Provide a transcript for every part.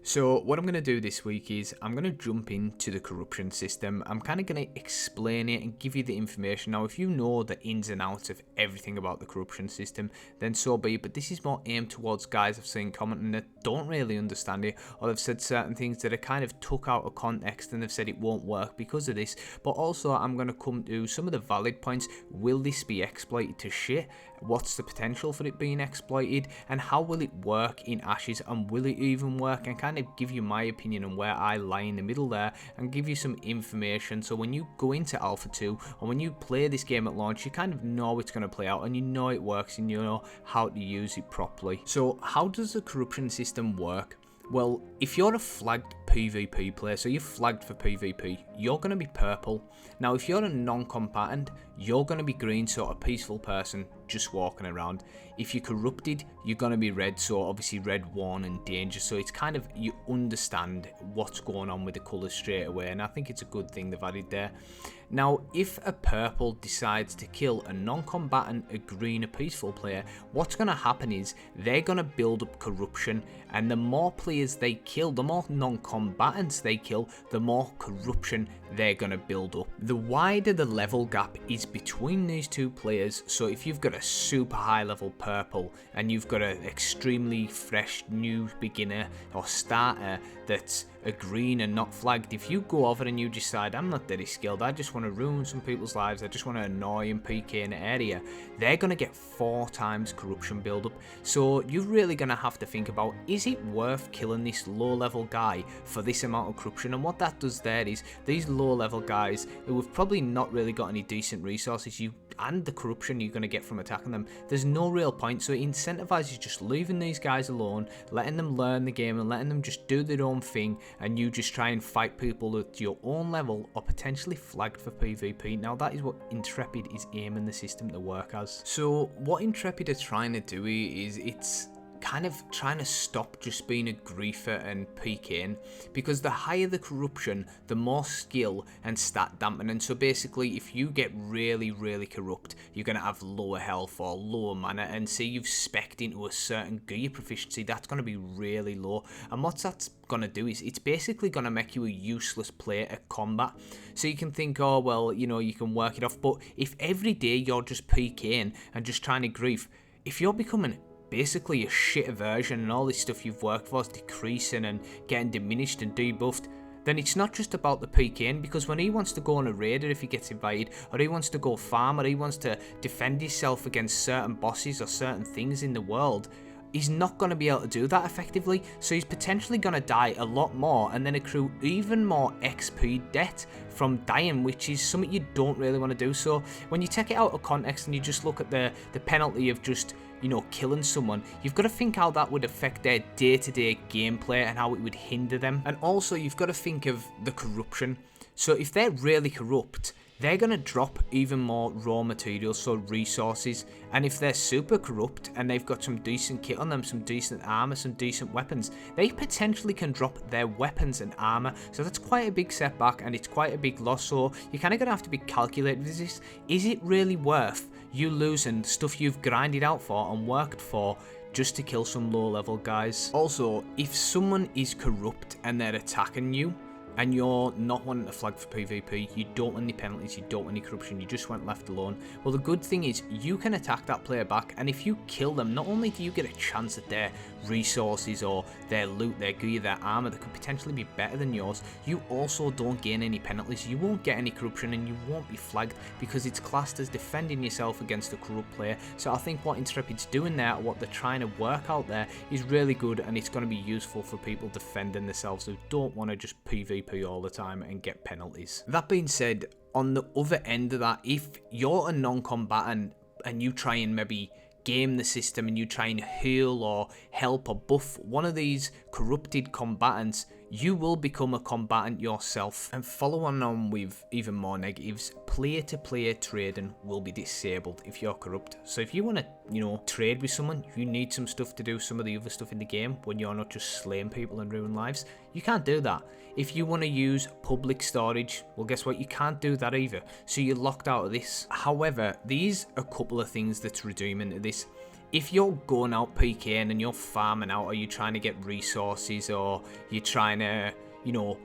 So what I'm going to do this week is I'm going to jump into the corruption system. I'm kind of going to explain it and give you the information. Now, if you know the ins and outs of everything about the corruption system, then so be it. But this is more aimed towards guys I've seen commenting that don't really understand it, or they've said certain things that are kind of took out of context and they've said it won't work because of this. But also I'm going to come to some of the valid points. Will this be exploited to shit? What's the potential for it being exploited? And how will it work in Ashes? And will it even work? And kind of give you my opinion on where I lie in the middle there and give you some information, so when you go into Alpha 2 or when you play this game at launch, you kind of know it's going to play out and you know it works and you know how to use it properly. So how does the corruption system work? Well, if you're a flagged PvP player, so you're flagged for PvP, you're going to be purple. Now, if you're a non-combatant, you're going to be green, so a peaceful person just walking around. If you're corrupted, you're going to be red, so obviously red, warn and danger. So it's kind of, you understand what's going on with the colours straight away, and I think it's a good thing they've added there. Now, if a purple decides to kill a non-combatant, a green, a peaceful player, what's going to happen is they're going to build up corruption, and the more players they kill, the more non-combatants they kill, the more corruption they're going to build up. The wider the level gap is between these two players, so if you've got a super high level purple and you've got an extremely fresh new beginner or starter that's a green and not flagged, if you go over and you decide, I'm not very skilled, I just want to ruin some people's lives, I just want to annoy and PK in an area, they're going to get 4 times corruption build up. So you're really going to have to think about, is it worth killing this low level guy for this amount of corruption? And what that does there is, these low level guys who have probably not really got any decent resources, and the corruption you're going to get from attacking them, there's no real point. So it incentivizes just leaving these guys alone, letting them learn the game and letting them just do their own thing, and you just try and fight people at your own level or potentially flagged for PvP. Now that is what Intrepid is aiming the system to work as. So what Intrepid are trying to do is it's kind of trying to stop just being a griefer and PKing, because the higher the corruption, the more skill and stat dampening. So basically, if you get really corrupt, you're going to have lower health or lower mana, and say you've specced into a certain gear proficiency, that's going to be really low. And what that's going to do is it's basically going to make you a useless player at combat. So you can think, oh well, you know, you can work it off, but if every day you're just PKing and just trying to grief, if you're becoming basically a shit version and all this stuff you've worked for is decreasing and getting diminished and debuffed, then it's not just about the PKing, because when he wants to go on a raider, if he gets invited, or he wants to go farm, or he wants to defend himself against certain bosses or certain things in the world, he's not going to be able to do that effectively. So he's potentially going to die a lot more and then accrue even more XP debt from dying, which is something you don't really want to do. So when you take it out of context and you just look at the penalty of just, you know, killing someone, you've got to think how that would affect their day-to-day gameplay and how it would hinder them. And also you've got to think of the corruption. So if they're really corrupt, they're going to drop even more raw materials, so resources. And if they're super corrupt and they've got some decent kit on them, some decent armor, some decent weapons, they potentially can drop their weapons and armor. So that's quite a big setback and it's quite a big loss. So you're kind of going to have to be calculated with this. Is it really worth you losing stuff you've grinded out for and worked for just to kill some low level guys? Also, if someone is corrupt and they're attacking you, and you're not wanting to flag for PvP, you don't want any penalties, you don't want any corruption, you just want left alone, well, the good thing is you can attack that player back, and if you kill them, not only do you get a chance at their resources or their loot, their gear, their armor that could potentially be better than yours, you also don't gain any penalties, you won't get any corruption, and you won't be flagged because it's classed as defending yourself against a corrupt player. So I think what Intrepid's doing there, what they're trying to work out there, is really good, and it's going to be useful for people defending themselves who don't want to just PvP all the time and get penalties. That being said, on the other end of that, if you're a non-combatant and you try and maybe game the system and you try and heal or help or buff one of these corrupted combatants, you will become a combatant yourself. And follow on with even more negatives, player-to-player trading will be disabled if you're corrupt. So if you want to, you know, trade with someone, you need some stuff to do some of the other stuff in the game when you're not just slaying people and ruining lives. You can't do that. If you want to use public storage, well, guess what? You can't do that either. So you're locked out of this. However, these are a couple of things that's redeeming to this. if you're going out PKing and you're farming out, or you're trying to get resources, or you're trying to, you know,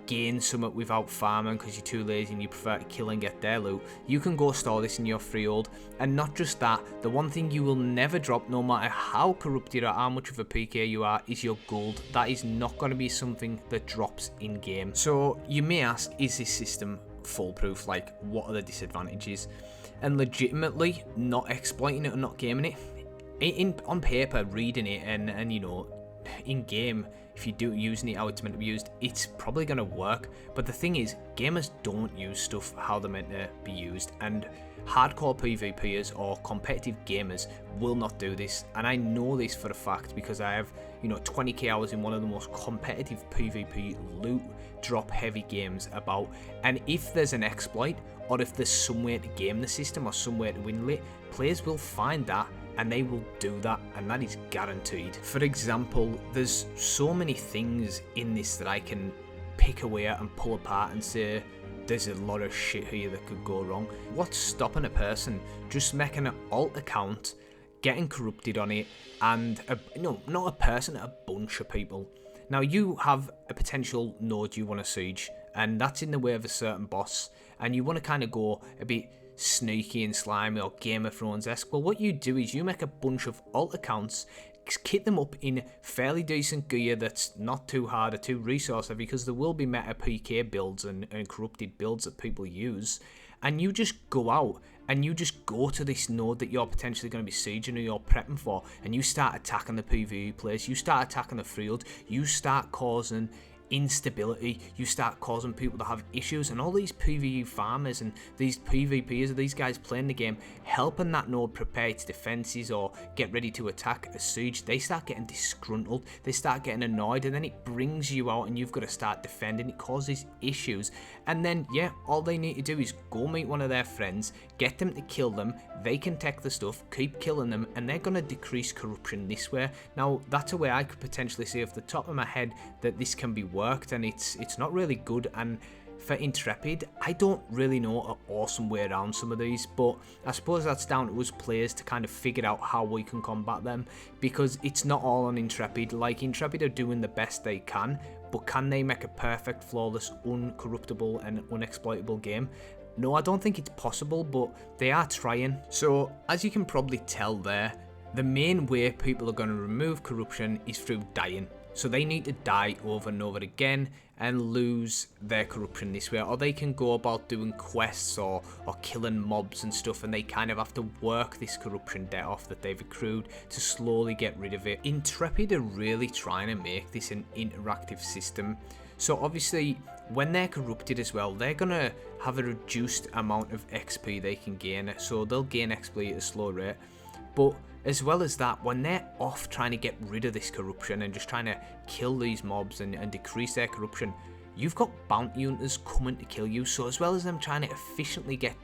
gain something without farming because you're too lazy and you prefer to kill and get their loot, you can go store this in your freehold. And not just that, the one thing you will never drop, no matter how corrupted or how much of a PK you are, is your gold. That is not going to be something that drops in game. So you may ask, is this system foolproof? Like, what are the disadvantages? And legitimately, not exploiting it or not gaming it, on paper, reading it and you know, in game, if you do using it how it's meant to be used, it's probably going to work. But the thing is, gamers don't use stuff how they're meant to be used, and hardcore PvPers or competitive gamers will not do this. And I know this for a fact because I have, you know, 20k hours in one of the most competitive PvP loot drop heavy games about. And if there's an exploit, or if there's some way to game the system or some way to win it, players will find that and they will do that, and that is guaranteed. For example, there's so many things in this that I can pick away at and pull apart and say there's a lot of shit here that could go wrong. What's stopping a person just making an alt account, getting corrupted on it, and not a person, a bunch of people? Now, you have a potential node you want to siege, and that's in the way of a certain boss, and you want to kind of go a bit sneaky and slimy or Game of Thrones-esque. Well, what you do is you make a bunch of alt accounts, kit them up in fairly decent gear that's not too hard or too resource heavy, because there will be meta PK builds and corrupted builds that people use, and you just go out and you just go to this node that you're potentially going to be sieging or you're prepping for, and you start attacking the PvE players, you start attacking the field, you start causing instability, you start causing people to have issues, and all these PvE farmers and these PvPers or these guys playing the game, helping that node prepare its defenses or get ready to attack a siege, they start getting disgruntled, they start getting annoyed, and then it brings you out and you've got to start defending. It causes issues, and then yeah, all they need to do is go meet one of their friends, get them to kill them, they can tech the stuff, keep killing them, and they're going to decrease corruption this way. Now, that's a way I could potentially see off the top of my head that this can be worked, and it's not really good. And for Intrepid, I don't really know an awesome way around some of these, but I suppose that's down to us players to kind of figure out how we can combat them, because it's not all on Intrepid. Like, Intrepid are doing the best they can, but can they make a perfect, flawless, uncorruptible and unexploitable game? No, I don't think it's possible, but they are trying. So, as you can probably tell there, the main way people are going to remove corruption is through dying. So they need to die over and over again and lose their corruption this way, or they can go about doing quests or killing mobs and stuff, and they kind of have to work this corruption debt off that they've accrued to slowly get rid of it. Intrepid are really trying to make this an interactive system. So obviously, when they're corrupted as well, they're going to have a reduced amount of XP they can gain, so they'll gain XP at a slow rate. But as well as that, when they're off trying to get rid of this corruption and just trying to kill these mobs and decrease their corruption, you've got bounty hunters coming to kill you. So as well as them trying to efficiently get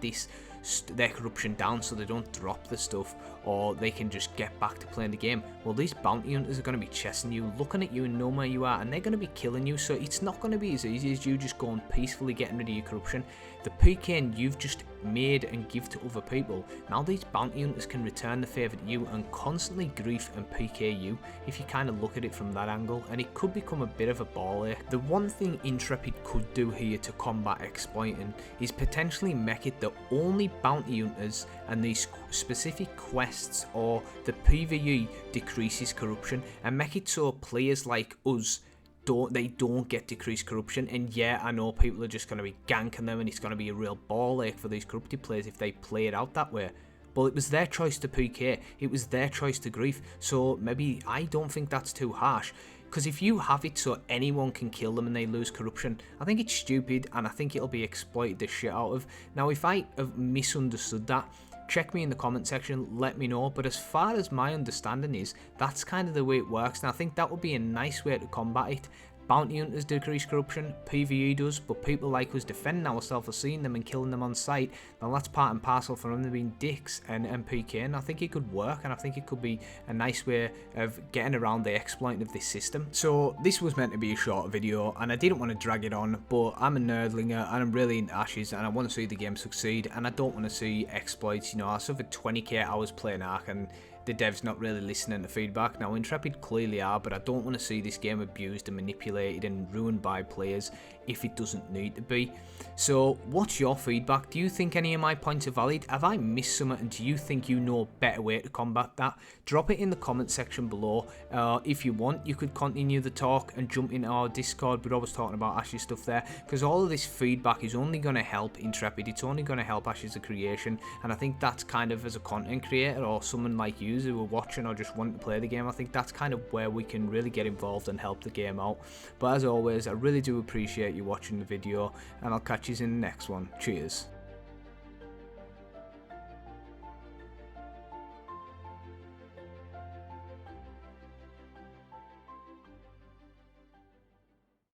their corruption down so they don't drop the stuff or they can just get back to playing the game, well, these bounty hunters are going to be chasing you, looking at you and knowing where you are, and they're going to be killing you. So it's not going to be as easy as you just going peacefully getting rid of your corruption. The PK you've just made and give to other people, now these bounty hunters can return the favour to you and constantly grief and PK you if you kind of look at it from that angle, and it could become a bit of a ball ache. The one thing Intrepid could do here to combat exploiting is potentially make it the only bounty hunters and these specific quests or the PvE decreases corruption, and make it so players like us don't get decreased corruption. And yeah, I know people are just going to be ganking them and it's going to be a real ball ache for these corrupted players if they play it out that way. But it was their choice to PK, it was their choice to grief, so maybe I don't think that's too harsh. Because if you have it so anyone can kill them and they lose corruption, I think it's stupid, and I think it'll be exploited the shit out of. Now, if I have misunderstood that, check me in the comment section, let me know. But as far as my understanding is, that's kind of the way it works, and I think that would be a nice way to combat it. Bounty hunters decrease corruption, PvE does, but people like us defending ourselves or seeing them and killing them on sight, now that's part and parcel for them being dicks and PK, and I think it could work, and I think it could be a nice way of getting around the exploiting of this system. So this was meant to be a short video, and I didn't want to drag it on, but I'm a nerdlinger and I'm really into Ashes, and I want to see the game succeed, and I don't want to see exploits. You know, I suffered 20k hours playing Ark, and the devs not really listening to feedback. Now Intrepid clearly are, but I don't want to see this game abused and manipulated and ruined by players if it doesn't need to be. So what's your feedback? Do you think any of my points are valid? Have I missed something, and do you think you know a better way to combat that? Drop it in the comment section below. If you want, you could continue the talk and jump into our Discord. We're always talking about Ash's stuff there, because all of this feedback is only going to help Intrepid. It's only going to help Ash as a creation, and I think that's kind of, as a content creator or someone like you who are watching or just want to play the game, I think that's kind of where we can really get involved and help the game out. But as always, I really do appreciate you watching the video, and I'll catch you in the next one. Cheers.